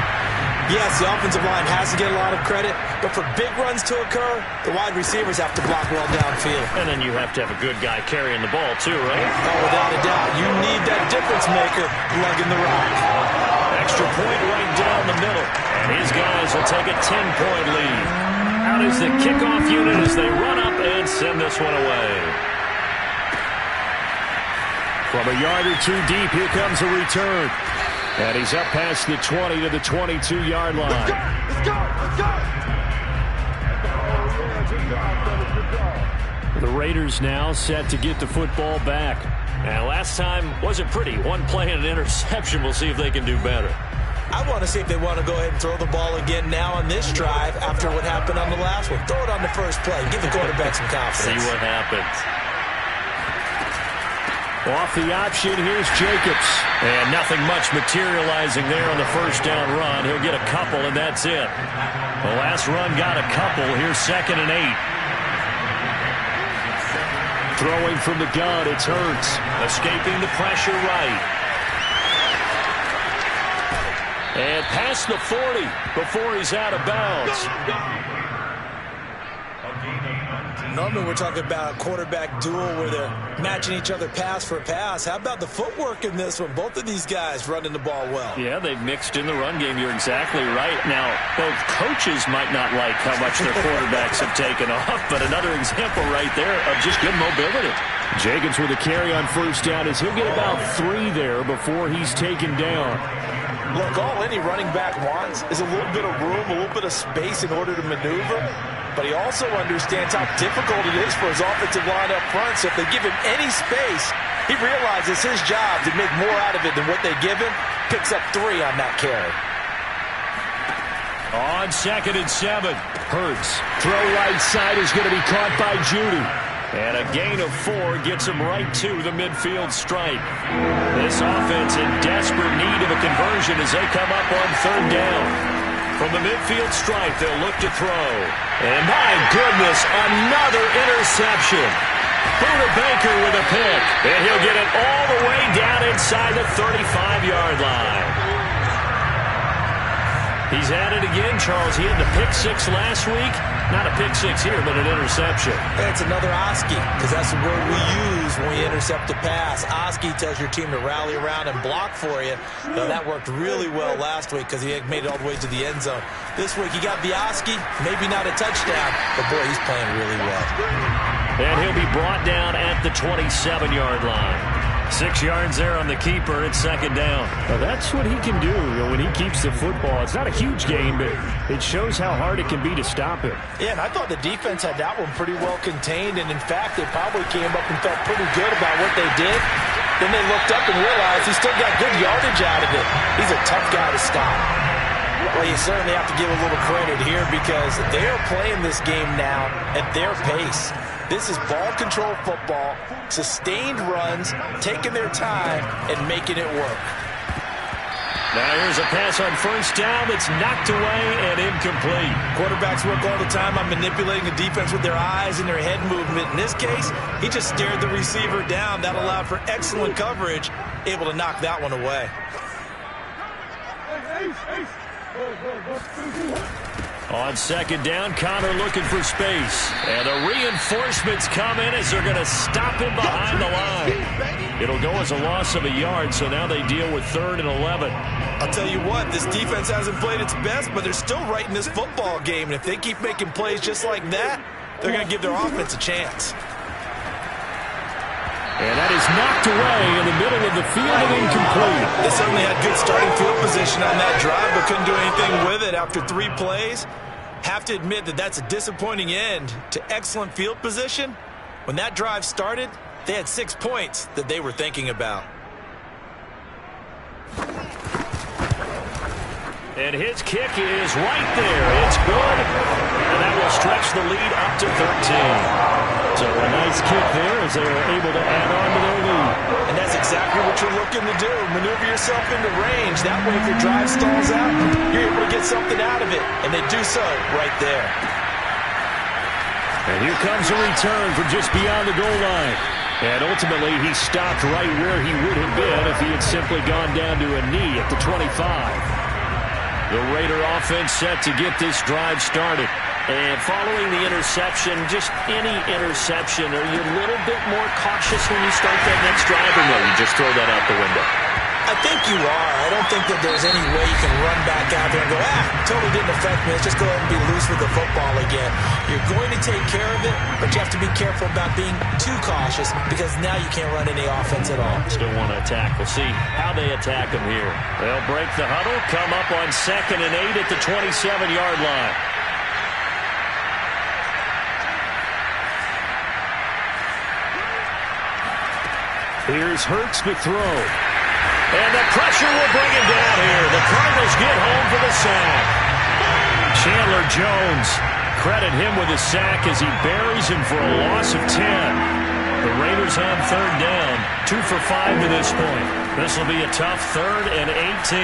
yes, the offensive line has to get a lot of credit, but for big runs to occur, the wide receivers have to block well downfield. And then you have to have a good guy carrying the ball too, right? Oh, without a doubt. You need that difference maker lugging the rock. Extra point right down the middle. And his guys will take a 10-point lead. Out is the kickoff unit as they run up and send this one away. From a yard or 2 deep, here comes a return. And he's up past the 20 to the 22-yard line. Let's go! The Raiders now set to get the football back. And last time wasn't pretty. One play and an interception. We'll see if they can do better. I want to see if they want to go ahead and throw the ball again now on this drive after what happened on the last one. Throw it on the first play. Give the quarterback some confidence. See what happens. Off the option, here's Jacobs. And nothing much materializing there on the first down run. He'll get a couple, and that's it. The last run got a couple. Here's 2nd and 8. Throwing from the gun, it's Hurts. Escaping the pressure right. And past the 40 before he's out of bounds. Normally we're talking about a quarterback duel where they're matching each other pass for pass. How about the footwork in this one? Both of these guys running the ball well. Yeah, they've mixed in the run game. You're exactly right. Now, both coaches might not like how much their quarterbacks have taken off, but another example right there of just good mobility. Jacobs with a carry on first down as he'll get about 3 there before he's taken down. Look, all any running back wants is a little bit of room, a little bit of space in order to maneuver. But he also understands how difficult it is for his offensive line up front. So if they give him any space, he realizes his job to make more out of it than what they give him. Picks up 3 on that carry. On 2nd and 7, Hurts. Throw right side is going to be caught by Judy. And a gain of 4 gets him right to the midfield stripe. This offense in desperate need of a conversion as they come up on 3rd down. From the midfield stripe, they'll look to throw. And my goodness, another interception. Buda Baker with a pick. And he'll get it all the way down inside the 35-yard line. He's at it again, Charles. He had the pick 6 last week. Not a pick 6 here, but an interception. It's another Oski, because that's the word we use when we intercept a pass. Oski tells your team to rally around and block for you. Now, that worked really well last week because he had made it all the way to the end zone. This week, he got the Oski, maybe not a touchdown, but boy, he's playing really well. And he'll be brought down at the 27-yard line. 6 yards there on the keeper. It's 2nd down. Now that's what he can do when he keeps the football. It's not a huge gain, but it shows how hard it can be to stop him. Yeah, and I thought the defense had that one pretty well contained, and in fact, they probably came up and felt pretty good about what they did. Then they looked up and realized he still got good yardage out of it. He's a tough guy to stop. Well, you certainly have to give a little credit here because they are playing this game now at their pace. This is ball control football, sustained runs, taking their time, and making it work. Now here's a pass on first down that's knocked away and incomplete. Quarterbacks work all the time on manipulating the defense with their eyes and their head movement. In this case, he just stared the receiver down. That allowed for excellent coverage, able to knock that one away. On 2nd down, Conner looking for space. And the reinforcements come in as they're going to stop him behind the line. It'll go as a loss of a yard, so now they deal with 3rd and 11. I'll tell you what, this defense hasn't played its best, but they're still right in this football game. And if they keep making plays just like that, they're going to give their offense a chance. And that is knocked away in the middle of the field and incomplete. They certainly had good starting field position on that drive, but couldn't do anything with it after 3 plays. Have to admit that that's a disappointing end to excellent field position. When that drive started, they had 6 points that they were thinking about. And his kick is right there. It's good. And that will stretch the lead up to 13. So a nice kick there as they were able to add on to their lead. And that's exactly what you're looking to do. Maneuver yourself into range. That way, if your drive stalls out, you're able to get something out of it. And they do so right there. And here comes a return from just beyond the goal line. And ultimately, he stopped right where he would have been if he had simply gone down to a knee at the 25. The Raider offense set to get this drive started. And following the interception, just any interception, are you a little bit more cautious when you start that next drive, or no, you just throw that out the window? I think you are. I don't think that there's any way you can run back out there and go, totally didn't affect me. Let's just go ahead and be loose with the football again. You're going to take care of it, but you have to be careful about being too cautious because now you can't run any offense at all. Still want to attack. We'll see how they attack him here. They'll break the huddle, come up on 2nd and 8 at the 27-yard line. Here's Hurts to throw. And the pressure will bring him down here. The Cardinals get home for the sack. Chandler Jones, credit him with a sack as he buries him for a loss of 10. The Raiders on 3rd down, 2 for 5 to this point. This will be a tough 3rd and 18.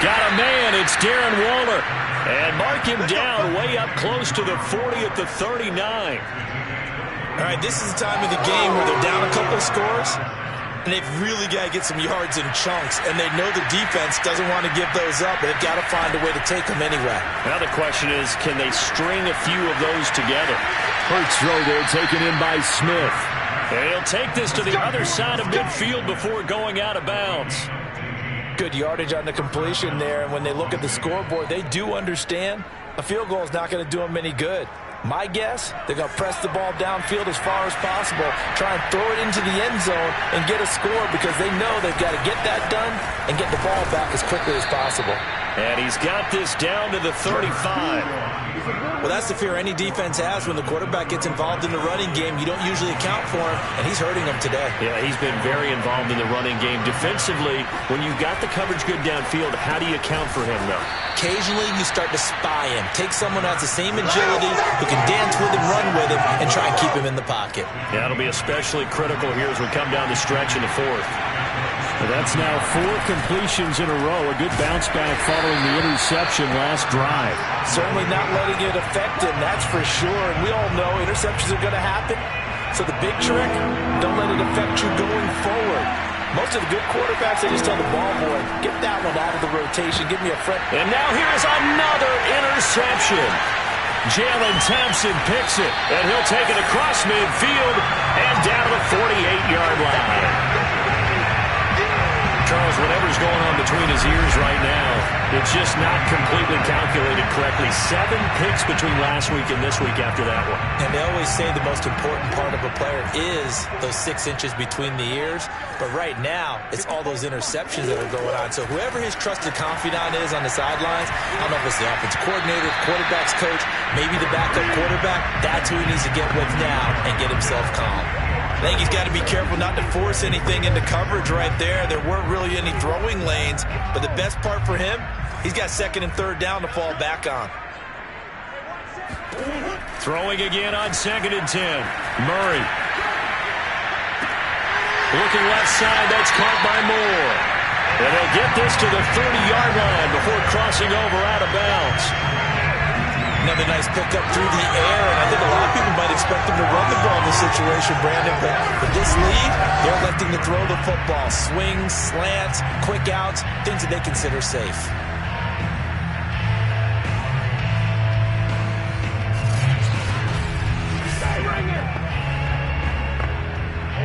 Got a man, it's Darren Waller. And mark him down way up close to the 40 at the 39. All right, this is the time of the game where they're down a couple of scores, and they've really got to get some yards in chunks, and they know the defense doesn't want to give those up, but they've got to find a way to take them anyway. Now the question is, can they string a few of those together? Hurts throw there taken in by Smith. And he'll take this to the other side of midfield before going out of bounds. Good yardage on the completion there, and when they look at the scoreboard, they do understand a field goal is not going to do them any good. My guess, they're going to press the ball downfield as far as possible, try and throw it into the end zone and get a score because they know they've got to get that done and get the ball back as quickly as possible. And he's got this down to the 35. Well, that's the fear any defense has when the quarterback gets involved in the running game. You don't usually account for him, and he's hurting them today. Yeah, he's been very involved in the running game. Defensively, when you got the coverage good downfield, how do you account for him, though? Occasionally, you start to spy him. Take someone who has the same agility, who can dance with him, run with him, and try and keep him in the pocket. Yeah, it'll be especially critical here as we come down the stretch in the 4th. Well, that's now 4 completions in a row. A good bounce back following the interception last drive. Certainly not letting it affect him, that's for sure. And we all know interceptions are going to happen. So the big trick, don't let it affect you going forward. Most of the good quarterbacks, they just tell the ball boy, get that one out of the rotation, give me a friend. And now here's another interception. Jalen Thompson picks it, and he'll take it across midfield and down to the 48-yard line. Charles, whatever's going on between his ears right now, it's just not completely calculated correctly. 7 picks between last week and this week after that one. And they always say the most important part of a player is those 6 inches between the ears. But right now, it's all those interceptions that are going on. So whoever his trusted confidant is on the sidelines, I don't know if it's the offensive coordinator, quarterback's coach, maybe the backup quarterback, that's who he needs to get with now and get himself calm. I think he's got to be careful not to force anything into coverage right there. There weren't really any throwing lanes, but the best part for him, he's got 2nd and 3rd down to fall back on. Throwing again on 2nd and 10. Murray. Looking left side, that's caught by Moore. And they'll get this to the 30-yard line before crossing over out of bounds. Another nice pickup through the air, and I think a lot of people might expect him to run the ball in this situation, Brandon, but with this lead, they're electing to throw the football. Swings, slants, quick outs, things that they consider safe.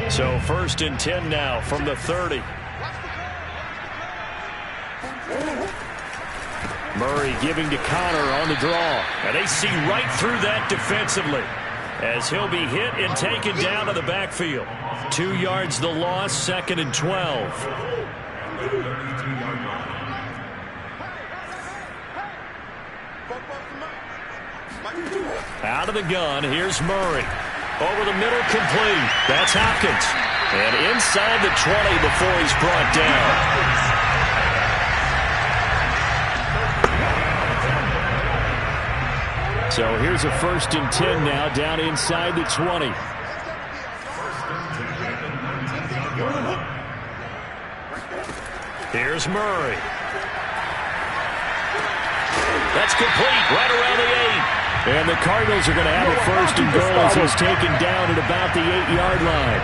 So 1st and 10 now from the 30. Murray giving to Connor on the draw. And they see right through that defensively as he'll be hit and taken down to the backfield. 2 yards the loss, 2nd and 12. Out of the gun, here's Murray. Over the middle, complete. That's Hopkins. And inside the 20 before he's brought down. So here's a 1st and 10 now, down inside the 20. Here's Murray. That's complete, right around the 8. And the Cardinals are going to have a 1st and goal as he's taken down at about the 8-yard line.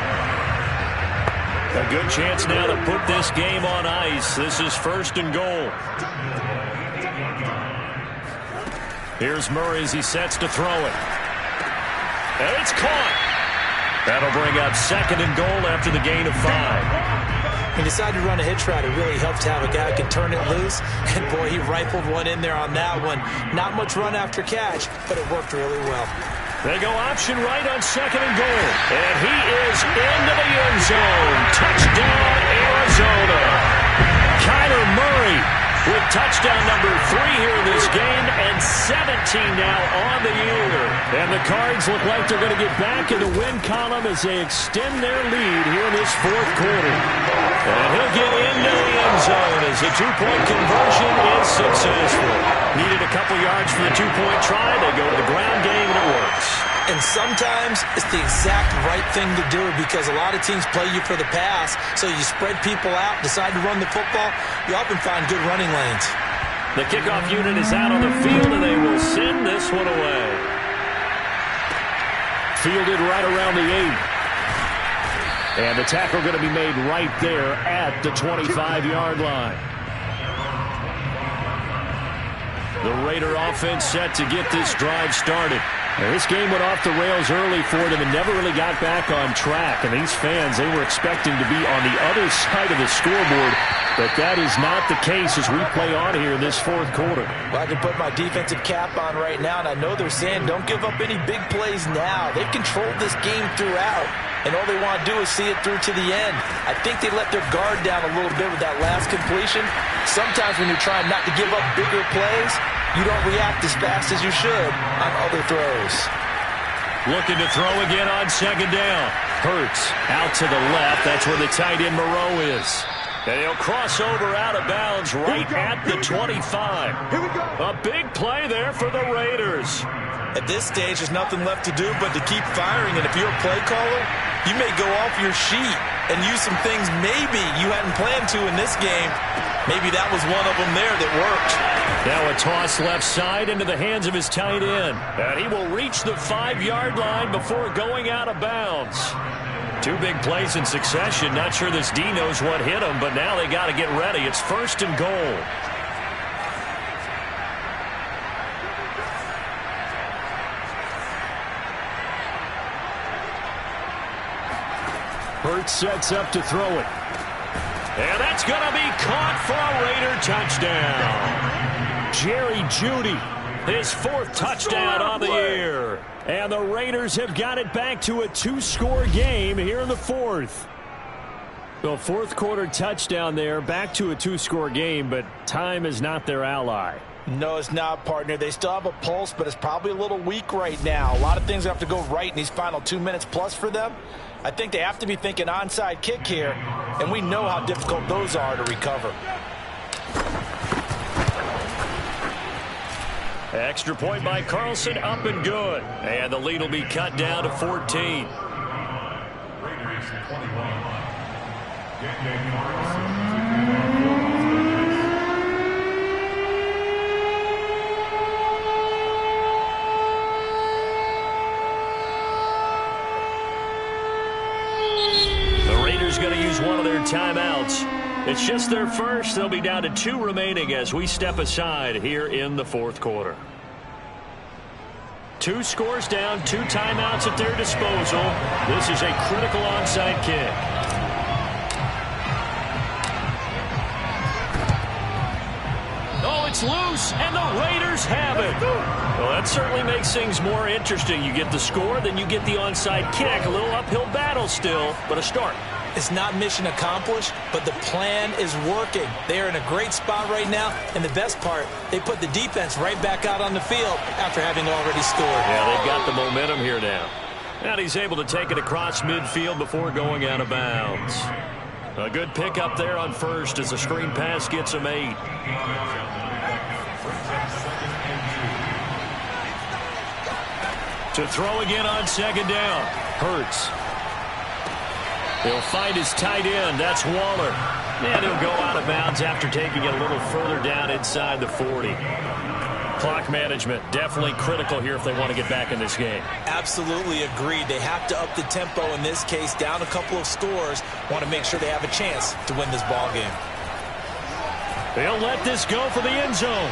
A good chance now to put this game on ice. This is 1st and goal. Here's Murray as he sets to throw it. And it's caught. That'll bring up 2nd and goal after the gain of 5. He decided to run a hitch route. It really helps to have a guy who can turn it loose. And, boy, he rifled one in there on that one. Not much run after catch, but it worked really well. They go option right on 2nd and goal. And he is into the end zone. Touchdown, Arizona. Kyler Murray with touchdown number 3 here in this game, and 17 now on the year. And the Cards look like they're going to get back in the win column as they extend their lead here in this 4th quarter. And he'll get into the end zone as the 2-point conversion is successful. Needed a couple yards for the 2-point try. They go to the ground game, and it works. And sometimes it's the exact right thing to do because a lot of teams play you for the pass, so you spread people out, decide to run the football. You often find good running lanes. The kickoff unit is out on the field, and they will send this one away. Fielded right around the 8. And the tackle going to be made right there at the 25-yard line. The Raider offense set to get this drive started. Now, this game went off the rails early for them and never really got back on track. And these fans, they were expecting to be on the other side of the scoreboard. But that is not the case as we play on here in this 4th quarter. Well, I can put my defensive cap on right now, and I know they're saying don't give up any big plays now. They've controlled this game throughout, and all they want to do is see it through to the end. I think they let their guard down a little bit with that last completion. Sometimes when you're trying not to give up bigger plays, you don't react as fast as you should on other throws. Looking to throw again on 2nd down. Hurts out to the left. That's where the tight end Moreau is. And he'll cross over out of bounds right at the 25. A big play there for the Raiders. At this stage, there's nothing left to do but to keep firing. And if you're a play caller, you may go off your sheet and use some things maybe you hadn't planned to in this game. Maybe that was one of them there that worked. Now a toss left side into the hands of his tight end. And he will reach the 5-yard line before going out of bounds. 2 big plays in succession. Not sure this D knows what hit him, but now they got to get ready. It's 1st and goal. Hurts sets up to throw it. And that's going to be caught for a Raider touchdown. Jerry Jeudy, his 4th touchdown on the year. And the Raiders have got it back to a 2-score game here in the 4th. The 4th quarter touchdown there, back to a 2-score game, but time is not their ally. No, it's not, partner. They still have a pulse, but it's probably a little weak right now. A lot of things have to go right in these final 2 minutes plus for them. I think they have to be thinking onside kick here, and we know how difficult those are to recover. Extra point by Carlson, up and good. And the lead will be cut down to 14. Raiders 21. The Raiders going to use one of their timeouts. It's just their first. They'll be down to 2 remaining as we step aside here in the 4th quarter. 2 scores down, 2 timeouts at their disposal. This is a critical onside kick. It's loose, and the Raiders have it. Well, that certainly makes things more interesting. You get the score, then you get the onside kick. A little uphill battle still, but a start. It's not mission accomplished, but the plan is working. They are in a great spot right now, and the best part, they put the defense right back out on the field after having already scored. Yeah, they've got the momentum here now. And he's able to take it across midfield before going out of bounds. A good pickup there on first as the screen pass gets him 8. To throw again on second down. Hurts. He'll find his tight end. That's Waller. And he'll go out of bounds after taking it a little further down inside the 40. Clock management definitely critical here if they want to get back in this game. Absolutely agreed. They have to up the tempo in this case, down a couple of scores. Want to make sure they have a chance to win this ball game. They'll let this go for the end zone.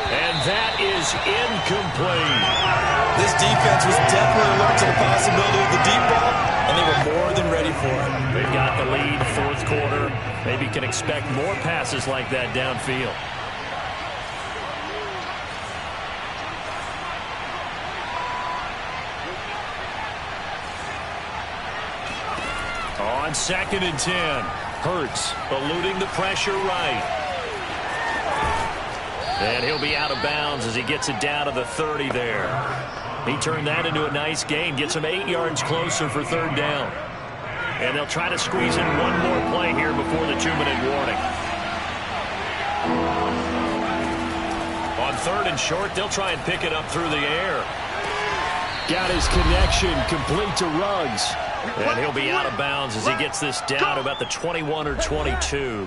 And that is incomplete. This defense was definitely alert to the possibility of the deep ball, and they were more than ready for it. They've got the lead, fourth quarter. Maybe can expect more passes like that downfield. On 2nd and 10, Hurts eluding the pressure right. And he'll be out of bounds as he gets it down to the 30 there. He turned that into a nice gain, gets him 8 yards closer for third down. And they'll try to squeeze in one more play here before the 2-minute warning. On 3rd and short, they'll try and pick it up through the air. Got his connection complete to Ruggs. And he'll be out of bounds as he gets this down to about the 21 or 22.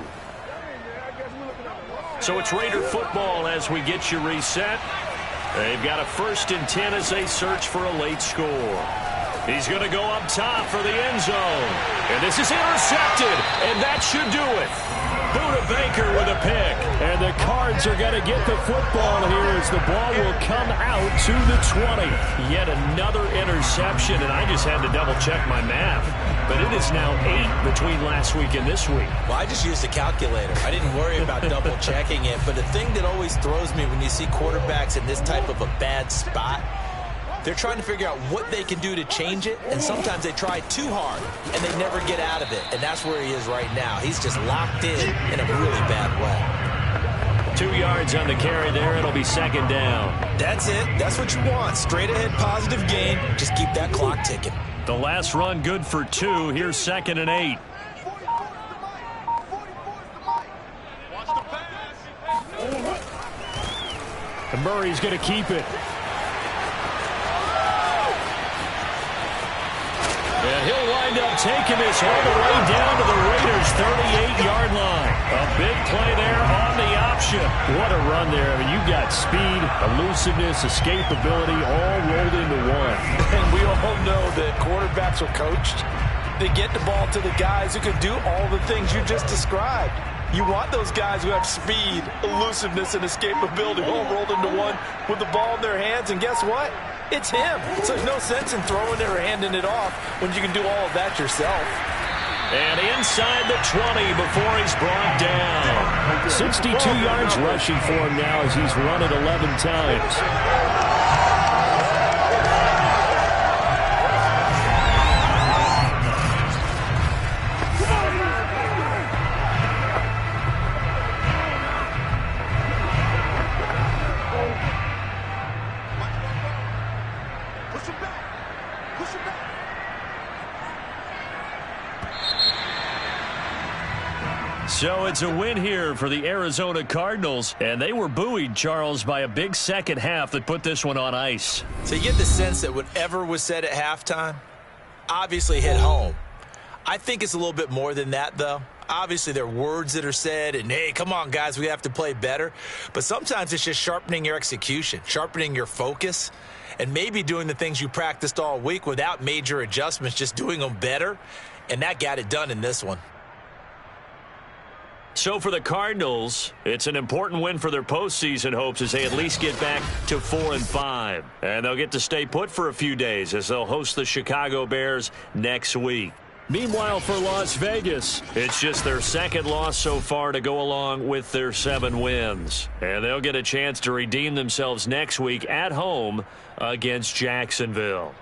So it's Raider football as we get you reset. They've got a 1st and 10 as they search for a late score. He's going to go up top for the end zone. And this is intercepted, and that should do it. Buda Baker with a pick. And the Cards are going to get the football here as the ball will come out to the 20. Yet another interception, and I just had to double-check my math. But it is now 8 between last week and this week. Well, I just used a calculator. I didn't worry about double-checking it. But the thing that always throws me when you see quarterbacks in this type of a bad spot, they're trying to figure out what they can do to change it, and sometimes they try too hard, and they never get out of it. And that's where he is right now. He's just locked in a really bad way. 2 yards on the carry there. It'll be 2nd down. That's it. That's what you want. Straight ahead positive gain. Just keep that clock ticking. The last run good for 2. Here's 2nd and 8. And Murray's going to keep it. And he'll wind up taking this all the way down to the Raiders' 38-yard line. A big play there on the option. What a run there. I mean, you've got speed, elusiveness, escapability all rolled into one. And we all know that quarterbacks are coached. They get the ball to the guys who can do all the things you just described. You want those guys who have speed, elusiveness, and escapability all rolled into one with the ball in their hands. And guess what? It's him. So there's no sense in throwing it or handing it off when you can do all of that yourself. And inside the 20 before he's brought down. 62 yards rushing for him now as he's run it 11 times. So it's a win here for the Arizona Cardinals, and they were buoyed, Charles, by a big second half that put this one on ice. So you get the sense that whatever was said at halftime obviously hit home. I think it's a little bit more than that, though. Obviously, there are words that are said, and, hey, come on, guys, we have to play better. But sometimes it's just sharpening your execution, sharpening your focus, and maybe doing the things you practiced all week without major adjustments, just doing them better. And that got it done in this one. So for the Cardinals, it's an important win for their postseason hopes as they at least get back to 4-5. And they'll get to stay put for a few days as they'll host the Chicago Bears next week. Meanwhile, for Las Vegas, it's just their second loss so far to go along with their 7 wins. And they'll get a chance to redeem themselves next week at home against Jacksonville.